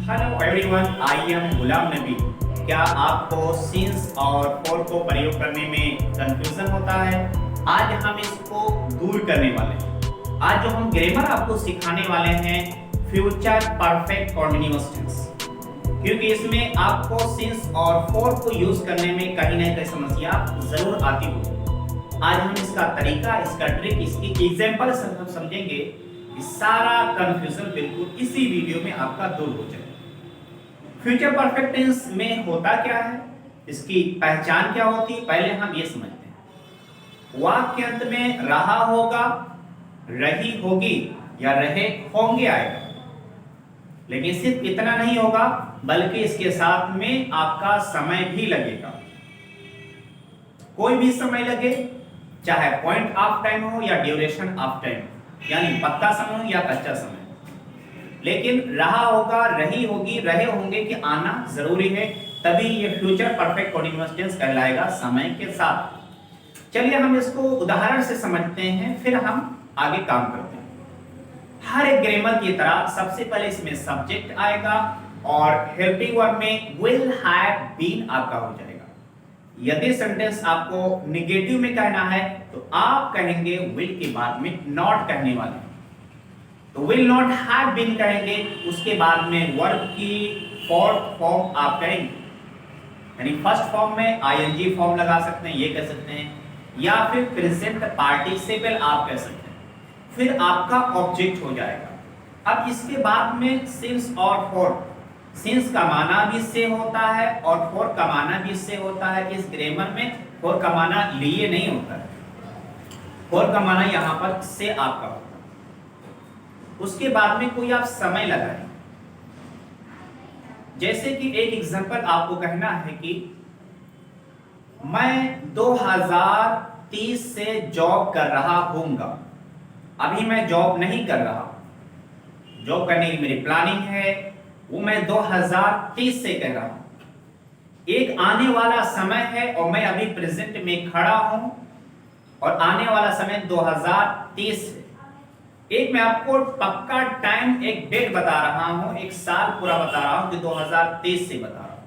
Hello everyone, I am Ghulam Nabi. क्या आपको since और फॉर को प्रयोग करने में कंफ्यूजन होता है? आज हम इसको दूर करने वाले हैं। आज जो हम ग्रामर आपको सिखाने वाले हैं फ्यूचर परफेक्ट कंटीन्यूअस टेंस, क्योंकि इसमें आपको सिंस और फॉर को यूज करने में कहीं ना कहीं समस्या जरूर आती होगी। आज हम इसका तरीका, इसका ट्रिक, इसकी एग्जांपल हम समझेंगे कि सारा कंफ्यूजन बिल्कुल इसी वीडियो में आपका दूर हो जाए। फ्यूचर परफेक्ट टेंस में होता क्या है, इसकी पहचान क्या होती है, पहले हम ये समझते हैं। वाक्य अंत में रहा होगा, रही होगी या रहे होंगे आएगा, लेकिन सिर्फ इतना नहीं होगा बल्कि इसके साथ में आपका समय भी लगेगा। कोई भी समय लगे, चाहे पॉइंट ऑफ टाइम हो या ड्यूरेशन ऑफ टाइम, यानी पक्का समय हो या कच्चा समय, लेकिन रहा होगा, रही होगी, रहे होंगे कि आना जरूरी है, तभी ये फ्यूचर परफेक्ट कंटीन्यूअस टेंस कहलाएगा समय के साथ। चलिए हम इसको उदाहरण से समझते हैं, फिर हम आगे काम करते हैं। हर एक ग्रामर की तरह सबसे पहले इसमें सब्जेक्ट आएगा और हेल्पिंग वर्ब में विल हैव बीन आपका हो जाएगा। यदि सेंटेंस आपको निगेटिव में कहना है तो आप कहेंगे विल के बाद में नॉट कहने वाले, तो विल नॉट हैव बीन कहेंगे, उसके बाद में वर्ब की फोर्थ फॉर्म आप कहेंगे, यानी फर्स्ट फॉर्म में आईएनजी फॉर्म लगा सकते हैं, ये कह सकते हैं, या फिर प्रेजेंट पार्टिसिपल आप कह सकते हैं, फिर आपका ऑब्जेक्ट हो जाएगा। अब इसके बाद में सिंस और फॉर, सिंस का माना भी से होता है और फॉर का माना भी से होता है। इस ग्रामर में फॉर का माना लिए नहीं होता है, फॉर का माना यहाँ पर से आपका होता है। उसके बाद में कोई आप समय लगाएं, जैसे कि एक एग्जांपल आपको कहना है कि मैं 2030 से जॉब कर रहा हूंगा। अभी मैं जॉब नहीं कर रहा, जॉब करने की मेरी प्लानिंग है, वो मैं 2030 से कह रहा हूं। एक आने वाला समय है और मैं अभी प्रेजेंट में खड़ा हूं, और आने वाला समय 2030 है। एक मैं आपको पक्का टाइम, एक डेट बता रहा हूं, एक साल पूरा बता रहा हूं कि 2023 से बता रहा हूं।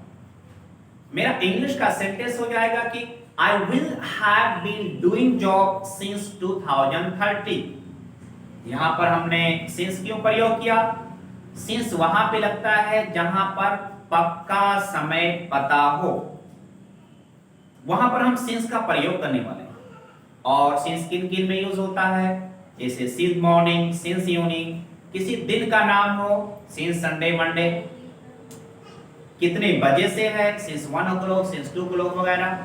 मेरा इंग्लिश का सेंटेंस हो जाएगा कि I will have been doing job since 2030। यहां पर हमने सिंस क्यों प्रयोग किया? सिंस वहां पे लगता है जहां पर पक्का समय पता हो, वहां पर हम सिंस का प्रयोग करने वाले हैं। और सिंस किन किन में यूज होता है? जैसे सिंस मॉर्निंग, सिंस इवनिंग, किसी दिन का नाम हो, सिंस संडे मंडे, कितने बजे से है, सिंस 1 o'clock, सिंस 2 o'clock वगैरह।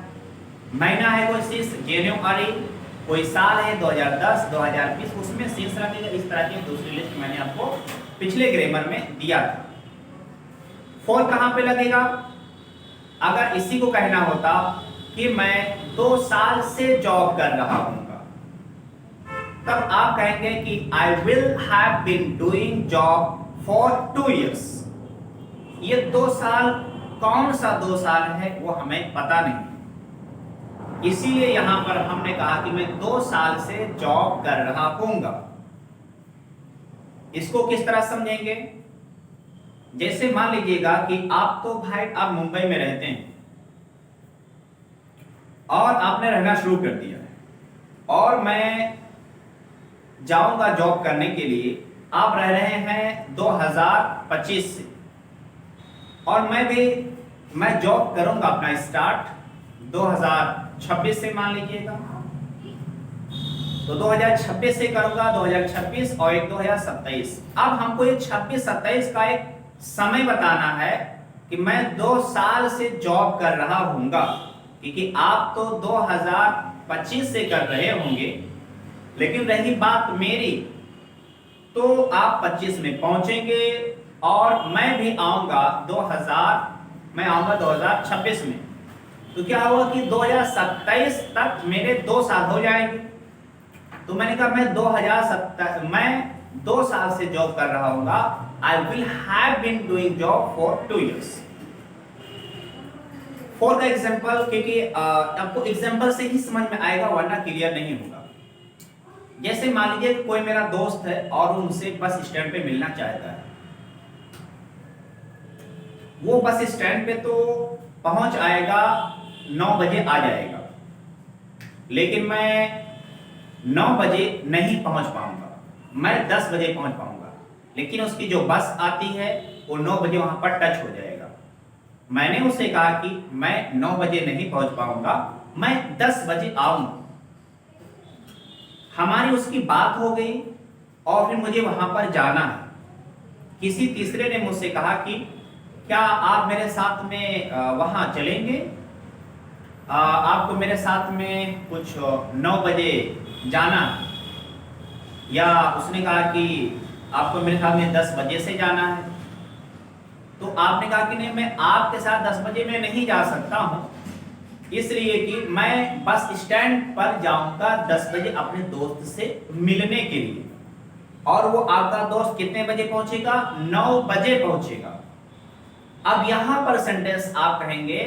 महीना है कोई सिंस जनवरी, कोई साल है 2010, 2020, उसमें सिंस लगेगा। इस तरह की दूसरी लिस्ट मैंने आपको पिछले ग्रामर में दिया था। फॉर कहां पे लगेगा? अगर इसी को कहना होता कि मैं 2 साल से जॉब कर रहा हूं, तब आप कहेंगे कि I will have been doing job for 2 years। ये 2 साल कौन सा 2 साल है वो हमें पता नहीं, इसीलिए यहां पर हमने कहा कि मैं 2 साल से जॉब कर रहा हूंगा। इसको किस तरह समझेंगे? जैसे मान लीजिएगा कि आप तो भाई आप मुंबई में रहते हैं और आपने रहना शुरू कर दिया है, और मैं जाऊंगा जॉब करने के लिए। आप रह रहे हैं 2025 से, और मैं जॉब करूंगा अपना स्टार्ट 2026 से मान लीजिएगा। तो 2026 से करूंगा, 2026 और एक 2027। अब हमको ये 26-27 का एक समय बताना है कि मैं 2 साल से जॉब कर रहा हूंगा, क्योंकि आप तो 2025 से कर रहे होंगे, लेकिन रही बात मेरी, तो आप 25 में पहुंचेंगे और मैं भी आऊंगा 2026 में। तो क्या होगा कि 2027 तक मेरे 2 साल हो जाएंगे। तो मैंने कहा मैं 2 साल से जॉब कर रहा हूंगा। I will have been doing job for 2 years। For का एग्जाम्पल, क्योंकि आपको एग्जाम्पल से ही समझ में आएगा, वरना क्लियर नहीं होगा। जैसे मान लीजिए कोई मेरा दोस्त है और उनसे बस स्टैंड पे मिलना चाहता है, वो बस स्टैंड पे तो पहुंच आएगा, 9 बजे आ जाएगा, लेकिन मैं 9 बजे नहीं पहुंच पाऊंगा, मैं 10 बजे पहुंच पाऊंगा, लेकिन उसकी जो बस आती है वो 9 बजे वहां पर टच हो जाएगा। मैंने उससे कहा कि मैं 9 बजे नहीं पहुंच पाऊंगा, मैं 10 बजे आऊंगा। हमारी उसकी बात हो गई और फिर मुझे वहां पर जाना है। किसी तीसरे ने मुझसे कहा कि क्या आप मेरे साथ में वहां चलेंगे, आपको मेरे साथ में कुछ 9 बजे जाना है, या उसने कहा कि आपको मेरे साथ में 10 बजे से जाना है। तो आपने कहा कि नहीं, मैं आपके साथ 10 बजे में नहीं जा सकता हूं, इसलिए कि मैं बस स्टैंड पर जाऊंगा 10 बजे अपने दोस्त से मिलने के लिए, और वो आपका दोस्त कितने बजे पहुंचेगा, 9 बजे पहुंचेगा। अब यहां पर सेंटेंस आप कहेंगे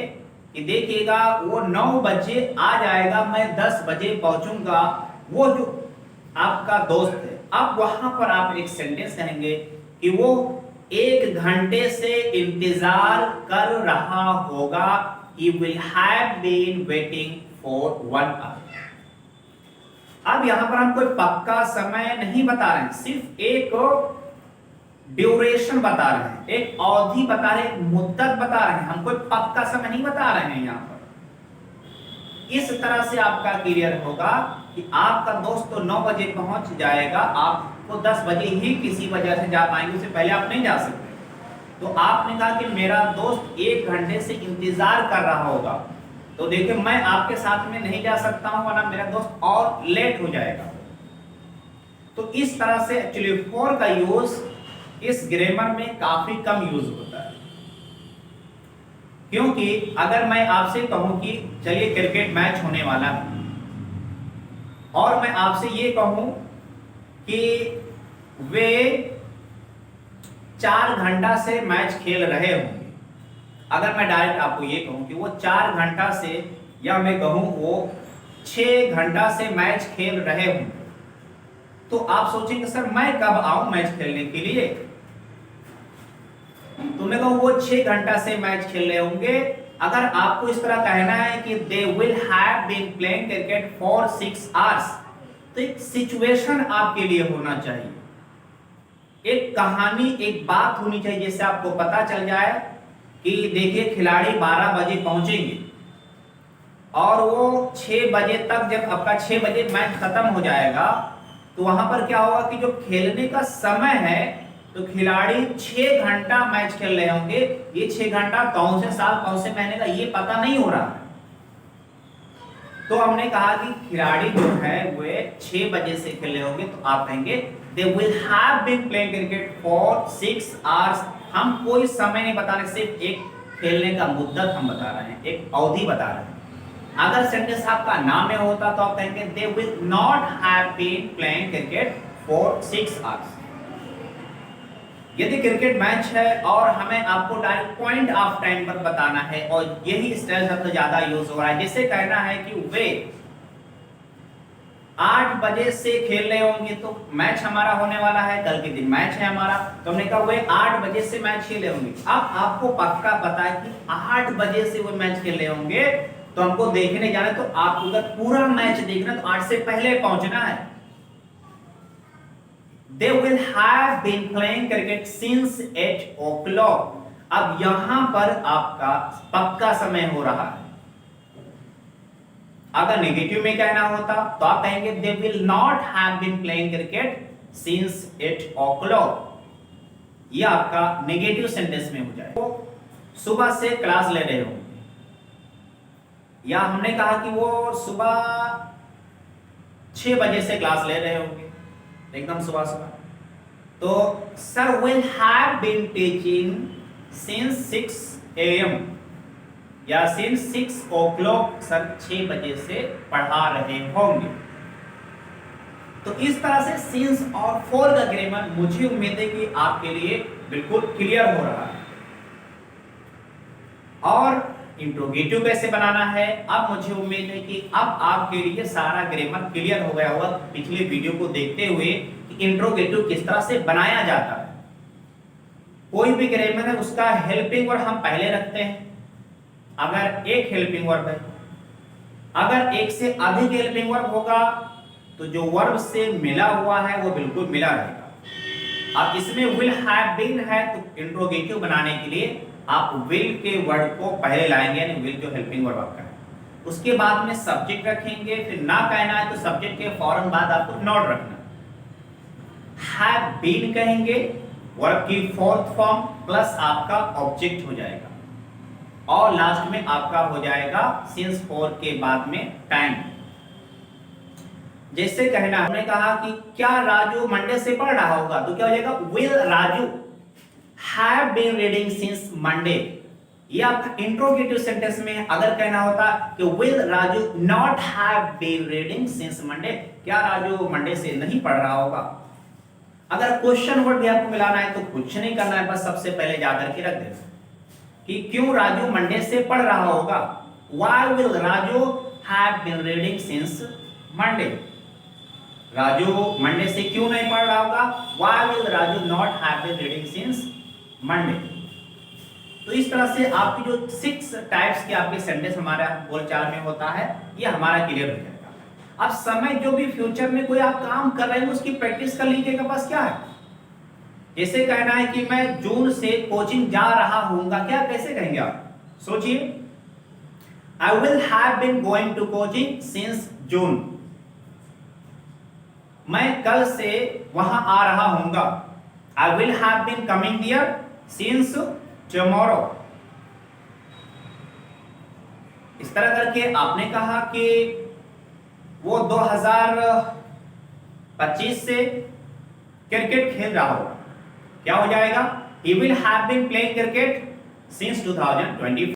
कि देखिएगा वो 9 बजे आ जाएगा, मैं 10 बजे पहुंचूंगा, वो जो आपका दोस्त है। अब वहां पर आप एक सेंटेंस कहेंगे कि वो 1 घंटे से इंतजार कर रहा होगा, he will have been waiting for 1 hour। अब यहां पर हम कोई पक्का समय नहीं बता रहे हैं, सिर्फ एक ड्यूरेशन बता रहे हैं, एक अवधि बता रहे हैं, एक मुद्दत बता रहे हैं, हम कोई पक्का समय नहीं बता रहे हैं। यहां पर इस तरह से आपका क्लियर होगा कि आपका दोस्त तो 9 बजे पहुंच जाएगा, आपको 10 बजे ही किसी वजह से जा पाएंगे, उससे पहले आप नहीं जा सकते। तो आपने कहा कि मेरा दोस्त 1 घंटे से इंतजार कर रहा होगा, तो देखिए मैं आपके साथ में नहीं जा सकता हूं, वरना मेरा दोस्त और लेट हो जाएगा। तो इस तरह से एक्चुअली फॉर का यूज इस ग्रामर में काफी कम यूज होता है, क्योंकि अगर मैं आपसे कहूं कि चलिए क्रिकेट मैच होने वाला है, और मैं आपसे ये कहूं कि वे 4 घंटा से मैच खेल रहे होंगे, अगर मैं डायरेक्ट आपको ये कहूं कि वो 4 घंटा से, या मैं कहूं वो 6 घंटा से मैच खेल रहे होंगे, तो आप सोचेंगे सर मैं कब आऊं मैच खेलने के लिए। तो मैं कहूं वो 6 घंटा से मैच खेल रहे होंगे। अगर आपको इस तरह कहना है कि they will have been playing cricket for 6 hours, तो एक सिचुएशन आपके लिए होना चाहिए, एक कहानी, एक बात होनी चाहिए, जिससे आपको पता चल जाए कि देखिए खिलाड़ी 12 बजे पहुंचेंगे, और वो 6 बजे तक, जब आपका 6 बजे मैच खत्म हो जाएगा, तो वहां पर क्या होगा कि जो खेलने का समय है, तो खिलाड़ी 6 घंटा मैच खेल रहे होंगे। ये 6 घंटा कौन से साल कौन से महीने का ये पता नहीं हो रहा है। तो हमने कहा कि खिलाड़ी जो है वे 6 बजे से खेल रहे होंगे, तो आप कहेंगे they will have been playing cricket for 6 hours। हम कोई समय नहीं बता रहे, सिर्फ एक खेलने का मुद्दत हम बता रहे हैं, एक अवधि बता रहे हैं। अगर सेंटेंस आपका नाम में होता तो आप कहेंगे they will not have been playing cricket for 6 hours। यदि क्रिकेट मैच है और हमें आपको डायरेक्ट पॉइंट ऑफ टाइम पर बताना है, और यही स्टाइल सबसे ज्यादा यूज हो रहा है, जिससे कहना है कि वे 8 बजे से खेल रहे होंगे, तो मैच हमारा होने वाला है, कल के दिन मैच है हमारा, तो हमने कहा वे 8 बजे से मैच खेल रहे होंगे। अब आपको पक्का पता है कि 8 बजे से वो मैच खेल रहे होंगे, तो हमको देखने जाना है, तो आपको अगर पूरा मैच देखना तो 8 से पहले पहुंचना है। They will have been playing cricket since 8 o'clock। अब यहां पर आपका पक्का समय हो रहा है। अगर नेगेटिव में कहना होता तो आप कहेंगे they will not have been playing cricket since 8 o'clock। यह आपका नेगेटिव सेंटेंस में हो जाए। तो सुबह से क्लास ले रहे होंगे, या हमने कहा कि वो सुबह 6 बजे से क्लास ले रहे होंगे, एकदम सुबह सुबह, तो sir will have been teaching since 6 AM, या since 6 o'clock, सर 6 बजे से पढ़ा रहे होंगे। तो इस तरह से since और for का ग्रामर मुझे उम्मीद है कि आपके लिए बिल्कुल क्लियर हो रहा है। और इंट्रोगेटिव कैसे बनाना है, अब मुझे उम्मीद है कि अब आपके लिए सारा ग्रामर क्लियर हो गया होगा पिछले वीडियो को देखते हुए कि इंट्रोगेटिव किस तरह से बनाया जाता है। कोई भी ग्रामर है उसका हेल्पिंग वर्ब हम पहले रखते हैं। अगर एक हेल्पिंग वर्ब है, अगर एक से अधिक हेल्पिंग वर्ब होगा तो जो वर्ब से मिला हुआ है वो बिल्कुल मिला रहेगा। अब इसमें विल हैव बीन है तो इंट्रोगेटिव बनाने के लिए आप विल के वर्ड को पहले लाएंगे, यानी विल जो हेल्पिंग वर्ब आपका है। उसके बाद में सब्जेक्ट रखेंगे, फिर ना कहना है तो सब्जेक्ट के फौरन बाद आपको नॉट रखना। हैव बीन कहेंगे, वर्ब की फोर्थ फॉर्म प्लस आपका ऑब्जेक्ट हो जाएगा, और लास्ट में आपका हो जाएगा सिंस फॉर के बाद में टाइम। जैसे कहना हमने कहा कि क्या राजू मंडे से पढ़ रहा होगा, तो क्या हो जाएगा will Raju have been reading since Monday. ये आपका इंट्रोगेटिव सेंटेंस में अगर कहना होता कि will Raju not have been reading since Monday, क्या राजू मंडे से नहीं पढ़ रहा होगा। अगर क्वेश्चन वर्ड भी आपको मिलाना है तो कुछ नहीं करना है, बस सबसे पहले जाकर के रख देना कि क्यों राजू मंडे से पढ़ रहा होगा। Why will Raju have been reading since Monday? Raju Monday से क्यों नहीं पढ़ रहा होगा। Why will Raju not have been reading since Monday? तो इस तरह से आपकी जो 6 टाइप्स के आपके सेंटेंस हमारा बोलचाल में होता है ये हमारा क्लियर हो जाएगा। अब समय जो भी फ्यूचर में कोई आप काम कर रहे हैं उसकी प्रैक्टिस कर लीजिएगा। बस क्या है, जैसे कहना है कि मैं जून से कोचिंग जा रहा हूंगा, क्या कैसे कहेंगे आप, सोचिए। I will have been going to coaching since June. मैं कल से वहां आ रहा हूंगा। I will have been coming here since tomorrow. इस तरह करके आपने कहा कि वो 2025 से क्रिकेट खेल रहा होगा, क्या हो जाएगा he will have been playing cricket since 2025।